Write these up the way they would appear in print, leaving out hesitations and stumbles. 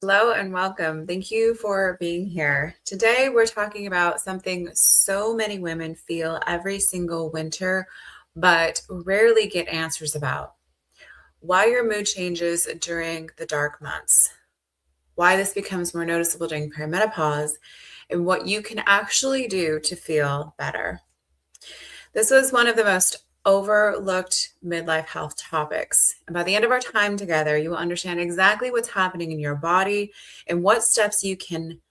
Hello and welcome. Thank you for being here. Today, we're talking about something so many women feel every single winter, but rarely get answers about. Why your mood changes during the dark months, why this becomes more noticeable during perimenopause, and what you can actually do to feel better. This was one of the most overlooked midlife health topics. And by the end of our time together, you will understand exactly what's happening in your body and what steps you can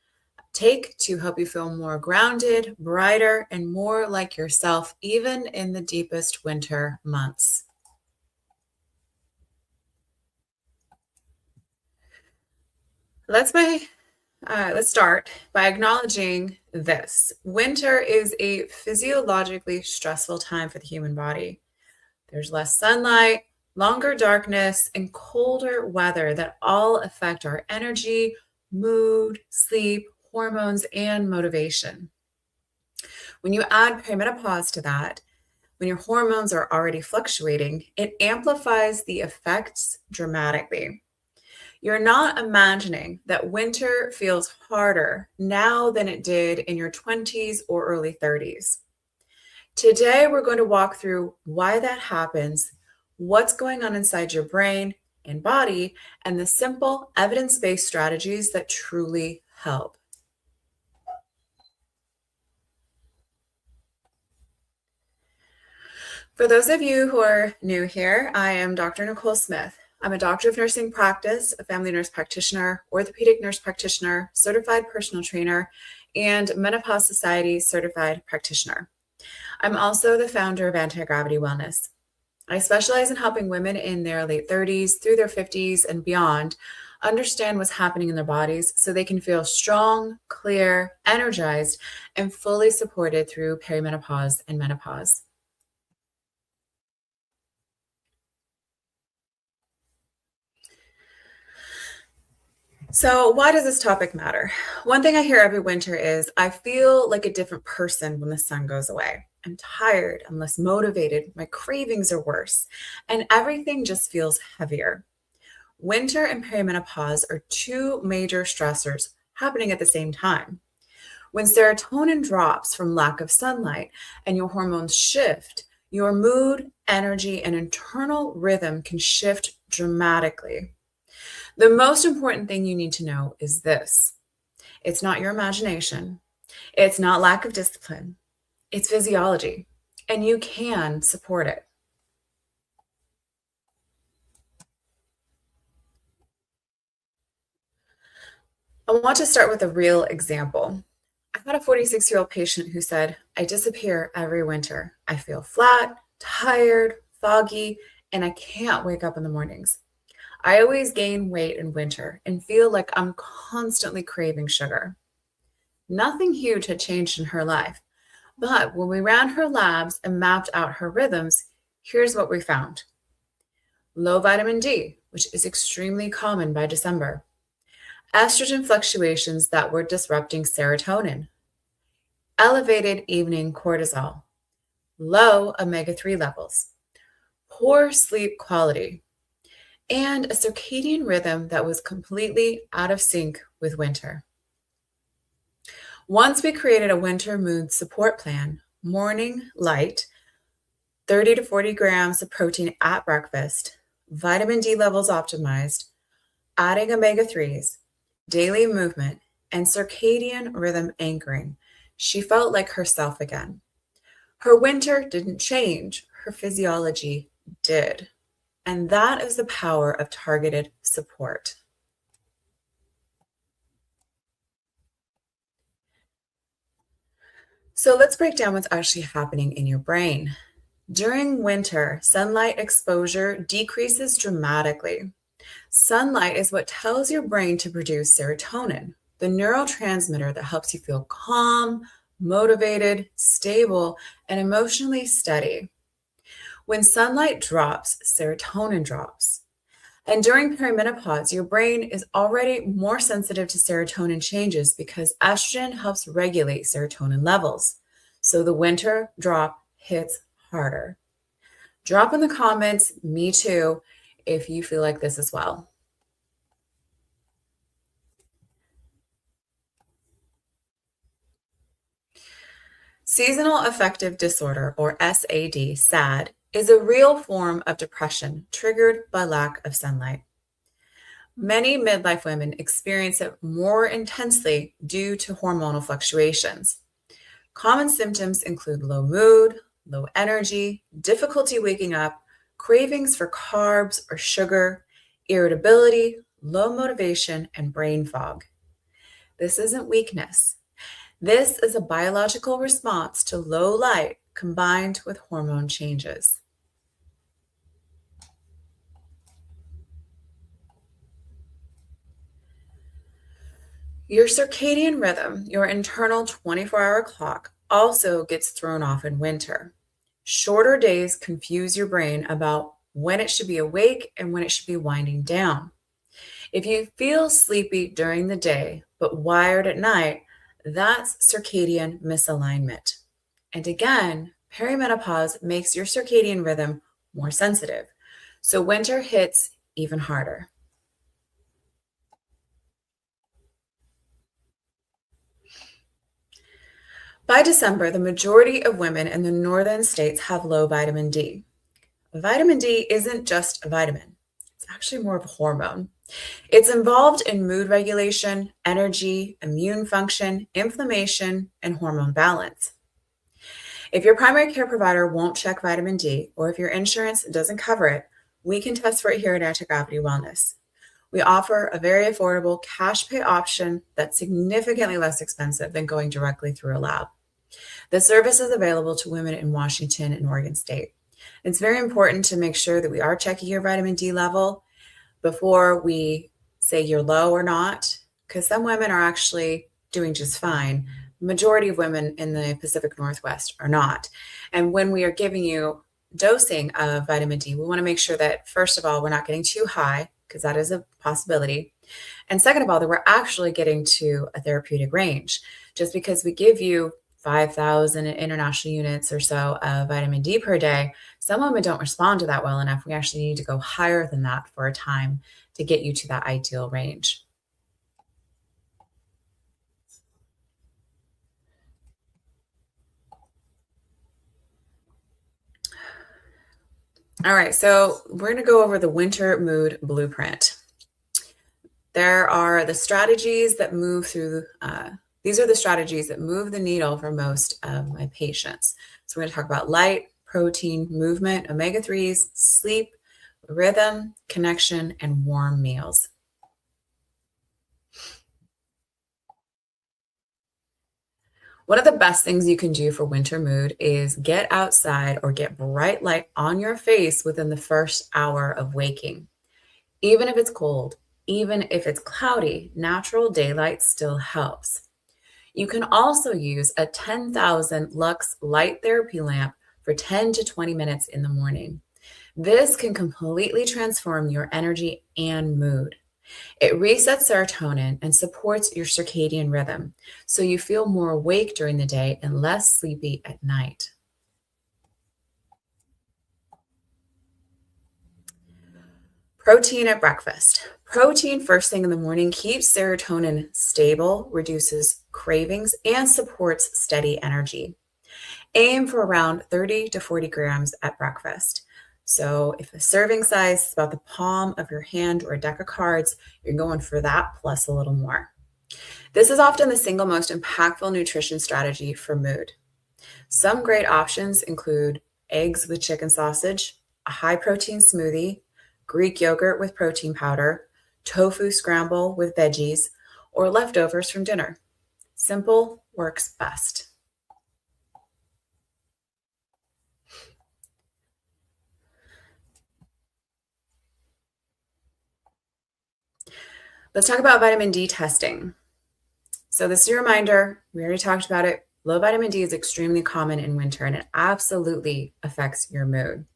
take to help you feel more grounded, brighter, and more like yourself, even in the deepest winter months. Let's start by acknowledging this. Winter is a physiologically stressful time for the human body. There's less sunlight, longer darkness, and colder weather that all affect our energy, mood, sleep, hormones, and motivation. When you add perimenopause to that, when your hormones are already fluctuating, it amplifies the effects dramatically. You're not imagining that winter feels harder now than it did in your 20s or early 30s. Today, we're going to walk through why that happens, what's going on inside your brain and body, and the simple evidence-based strategies that truly help. For those of you who are new here, I am Dr. Nicole Smith. I'm a doctor of nursing practice, a family nurse practitioner, orthopedic nurse practitioner, certified personal trainer, and Menopause Society certified practitioner. I'm also the founder of Anti-Gravity Wellness. I specialize in helping women in their late 30s through their 50s and beyond understand what's happening in their bodies so they can feel strong, clear, energized, and fully supported through perimenopause and menopause. So, why does this topic matter? One thing I hear every winter is I feel like a different person when the sun goes away. I'm tired, I'm less motivated, my cravings are worse, and everything just feels heavier. Winter and perimenopause are two major stressors happening at the same time. When serotonin drops from lack of sunlight and your hormones shift, your mood, energy, and internal rhythm can shift dramatically. The most important thing you need to know is this: it's not your imagination, it's not lack of discipline, it's physiology, and you can support it. I want to start with a real example. I had a 46-year-old patient who said, I disappear every winter. I feel flat, tired, foggy, and I can't wake up in the mornings. I always gain weight in winter and feel like I'm constantly craving sugar. Nothing huge had changed in her life, but when we ran her labs and mapped out her rhythms, here's what we found. Low vitamin D, which is extremely common by December. Estrogen fluctuations that were disrupting serotonin. Elevated evening cortisol. Low omega-3 levels. Poor sleep quality. And a circadian rhythm that was completely out of sync with winter. Once we created a winter mood support plan, morning light, 30 to 40 grams of protein at breakfast, vitamin D levels optimized, adding omega-3s, daily movement, and circadian rhythm anchoring, she felt like herself again. Her winter didn't change, her physiology did. And that is the power of targeted support. So let's break down what's actually happening in your brain. During winter, sunlight exposure decreases dramatically. Sunlight is what tells your brain to produce serotonin, the neurotransmitter that helps you feel calm, motivated, stable, and emotionally steady. When sunlight drops, serotonin drops. And during perimenopause, your brain is already more sensitive to serotonin changes because estrogen helps regulate serotonin levels. So the winter drop hits harder. Drop in the comments, me too, if you feel like this as well. Seasonal affective disorder, or SAD, is a real form of depression triggered by lack of sunlight. Many midlife women experience it more intensely due to hormonal fluctuations. Common symptoms include low mood, low energy, difficulty waking up, cravings for carbs or sugar, irritability, low motivation, and brain fog. This isn't weakness. This is a biological response to low light combined with hormone changes. Your circadian rhythm, your internal 24-hour clock, also gets thrown off in winter. Shorter days confuse your brain about when it should be awake and when it should be winding down. If you feel sleepy during the day but wired at night, that's circadian misalignment. And again, perimenopause makes your circadian rhythm more sensitive. So winter hits even harder. By December, the majority of women in the northern states have low vitamin D. Vitamin D isn't just a vitamin, it's actually more of a hormone. It's involved in mood regulation, energy, immune function, inflammation, and hormone balance. If your primary care provider won't check vitamin D, or if your insurance doesn't cover it, we can test for it here at Anti-Gravity Wellness. We offer a very affordable cash pay option that's significantly less expensive than going directly through a lab. The service is available to women in Washington and Oregon State. It's very important to make sure that we are checking your vitamin D level before we say you're low or not, because some women are actually doing just fine. Majority of women in the Pacific Northwest are not. And when we are giving you dosing of vitamin D, we want to make sure that, first of all, we're not getting too high, because that is a possibility. And second of all, that we're actually getting to a therapeutic range. Just because we give you 5,000 international units or so of vitamin D per day, some women don't respond to that well enough. We actually need to go higher than that for a time to get you to that ideal range. All right, so we're going to go over the winter mood blueprint. There are the strategies that move through, these are the strategies that move the needle for most of my patients. So we're going to talk about light, protein, movement, omega-3s, sleep, rhythm, connection, and warm meals. One of the best things you can do for winter mood is get outside or get bright light on your face within the first hour of waking. Even if it's cold, even if it's cloudy, natural daylight still helps. You can also use a 10,000 lux light therapy lamp for 10 to 20 minutes in the morning. This can completely transform your energy and mood. It resets serotonin and supports your circadian rhythm, so you feel more awake during the day and less sleepy at night. Protein at breakfast. Protein first thing in the morning keeps serotonin stable, reduces cravings, and supports steady energy. Aim for around 30 to 40 grams at breakfast. So if a serving size is about the palm of your hand or a deck of cards, you're going for that plus a little more. This is often the single most impactful nutrition strategy for mood. Some great options include eggs with chicken sausage, a high protein smoothie, Greek yogurt with protein powder, tofu scramble with veggies, or leftovers from dinner. Simple works best. Let's talk about vitamin D testing. So this is your reminder, we already talked about it. Low vitamin D is extremely common in winter and it absolutely affects your mood.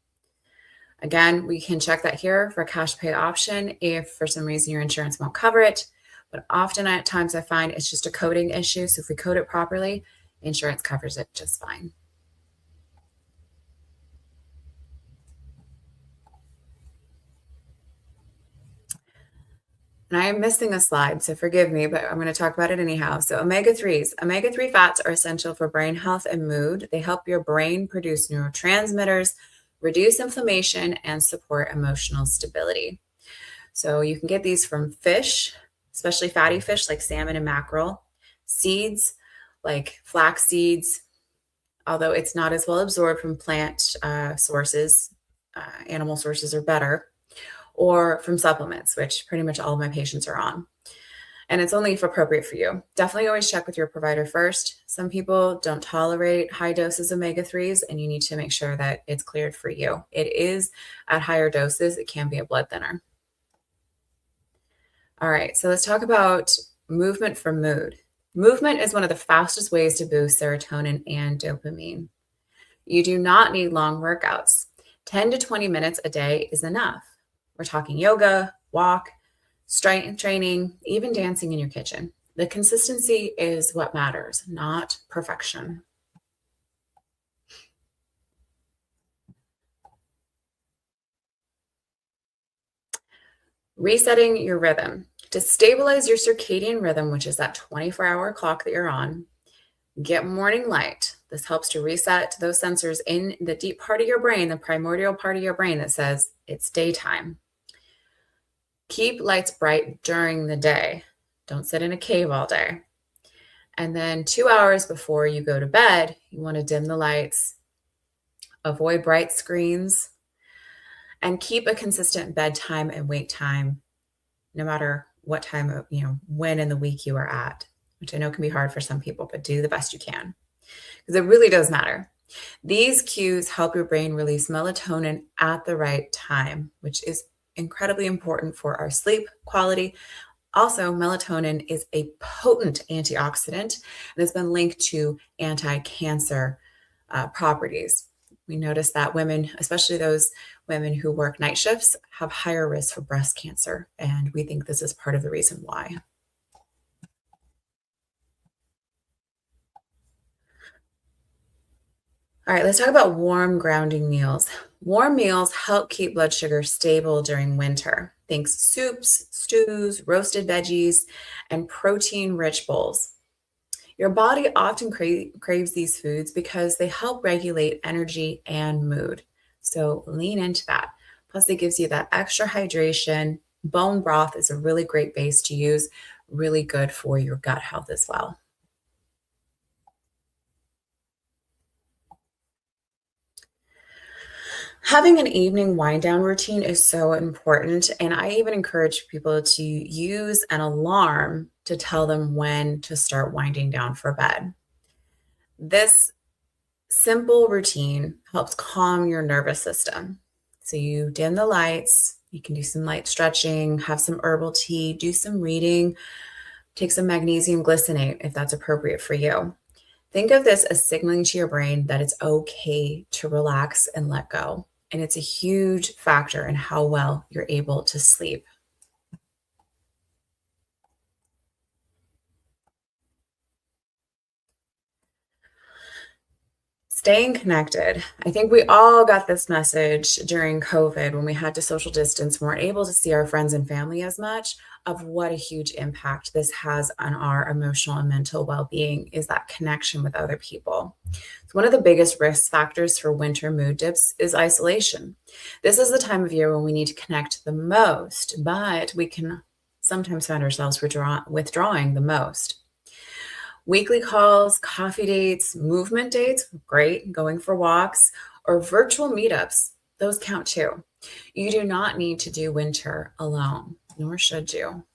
Again, we can check that here for a cash pay option if for some reason your insurance won't cover it. But often at times I find it's just a coding issue. So if we code it properly, insurance covers it just fine. And I am missing a slide, so forgive me, but I'm going to talk about it anyhow. So omega-3s. Omega-3 fats are essential for brain health and mood. They help your brain produce neurotransmitters, reduce inflammation, and support emotional stability. So you can get these from fish, especially fatty fish like salmon and mackerel, seeds like flax seeds, although it's not as well absorbed from plant sources. Animal sources are better, or from supplements, which pretty much all of my patients are on. And it's only if appropriate for you. Definitely always check with your provider first. Some people don't tolerate high doses of omega-3s, and you need to make sure that it's cleared for you. It is at higher doses, it can be a blood thinner. All right, so let's talk about movement for mood. Movement is one of the fastest ways to boost serotonin and dopamine. You do not need long workouts. 10 to 20 minutes a day is enough. We're talking yoga, walk, strength training, even dancing in your kitchen. The consistency is what matters, not perfection. Resetting your rhythm. To stabilize your circadian rhythm, which is that 24-hour clock that you're on, get morning light. This helps to reset those sensors in the deep part of your brain, the primordial part of your brain that says it's daytime. Keep lights bright during the day. Don't sit in a cave all day. And then 2 hours before you go to bed, you want to dim the lights, avoid bright screens, and keep a consistent bedtime and wake time, no matter what time of, when in the week you are at, which I know can be hard for some people, but do the best you can because it really does matter. These cues help your brain release melatonin at the right time, which is incredibly important for our sleep quality. Also, melatonin is a potent antioxidant and has been linked to anti-cancer properties. We notice that women, especially those women who work night shifts, have higher risk for breast cancer, and we think this is part of the reason why. All right, let's talk about warm grounding meals. Warm meals help keep blood sugar stable during winter. Think soups, stews, roasted veggies, and protein-rich bowls. Your body often craves these foods because they help regulate energy and mood. So lean into that. Plus, it gives you that extra hydration. Bone broth is a really great base to use, really good for your gut health as well. Having an evening wind down routine is so important. And I even encourage people to use an alarm to tell them when to start winding down for bed. This simple routine helps calm your nervous system. So you dim the lights, you can do some light stretching, have some herbal tea, do some reading, take some magnesium glycinate if that's appropriate for you. Think of this as signaling to your brain that it's okay to relax and let go. And it's a huge factor in how well you're able to sleep. Staying connected. I think we all got this message during COVID when we had to social distance, weren't able to see our friends and family as much, of what a huge impact this has on our emotional and mental well-being is that connection with other people. So one of the biggest risk factors for winter mood dips is isolation. This is the time of year when we need to connect the most, but we can sometimes find ourselves withdrawing the most. Weekly calls, coffee dates, movement dates, great, going for walks, or virtual meetups, those count too. You do not need to do winter alone, nor should you.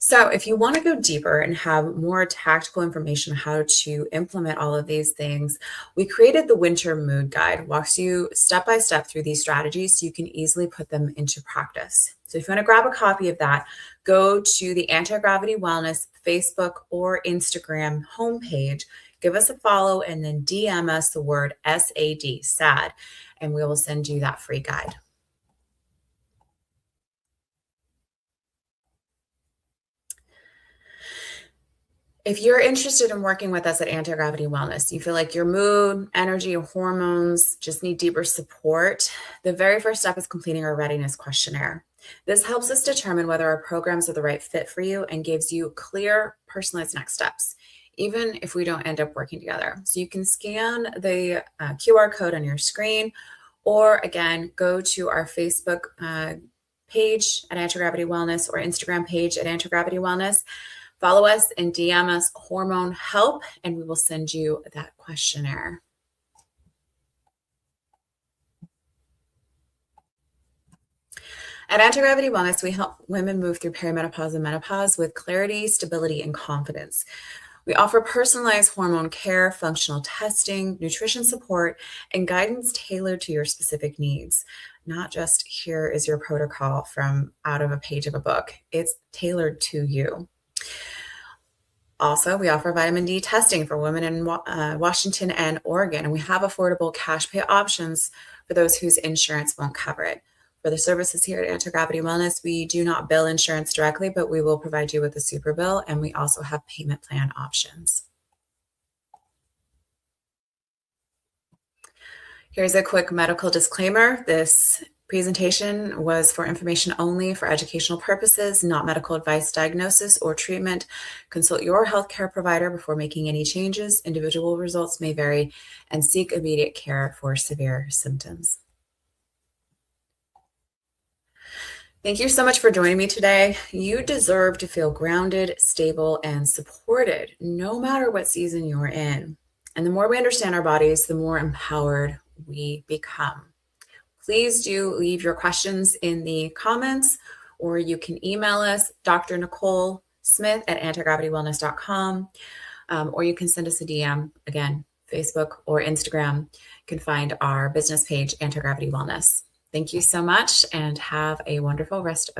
So, if you want to go deeper and have more tactical information on how to implement all of these things, we created the Winter Mood Guide, walks you step by step through these strategies so you can easily put them into practice. So, if you want to grab a copy of that, go to the Anti Gravity Wellness Facebook or Instagram homepage, give us a follow, and then DM us the word SAD, SAD, and we will send you that free guide. If you're interested in working with us at Anti-Gravity Wellness, you feel like your mood, energy, or hormones just need deeper support, the very first step is completing our readiness questionnaire. This helps us determine whether our programs are the right fit for you and gives you clear, personalized next steps, even if we don't end up working together. So you can scan the QR code on your screen, or again, go to our Facebook page at Anti-Gravity Wellness or Instagram page at Anti-Gravity Wellness. Follow us and DM us hormone help, and we will send you that questionnaire. At Anti-Gravity Wellness, we help women move through perimenopause and menopause with clarity, stability, and confidence. We offer personalized hormone care, functional testing, nutrition support, and guidance tailored to your specific needs. Not just here is your protocol from out of a page of a book. It's tailored to you. Also, we offer vitamin D testing for women in Washington and Oregon, and we have affordable cash pay options for those whose insurance won't cover it. For the services here at Anti-Gravity Wellness, we do not bill insurance directly, but we will provide you with a super bill, and we also have payment plan options. Here's a quick medical disclaimer. This presentation was for information only, for educational purposes, not medical advice, diagnosis, or treatment. Consult your healthcare provider before making any changes. Individual results may vary, and seek immediate care for severe symptoms. Thank you so much for joining me today. You deserve to feel grounded, stable, and supported, no matter what season you're in. And the more we understand our bodies, the more empowered we become. Please do leave your questions in the comments, or you can email us, Dr. Nicole Smith at antigravitywellness.com, or you can send us a DM, again, Facebook or Instagram. You can find our business page, Anti-Gravity Wellness. Thank you so much, and have a wonderful rest of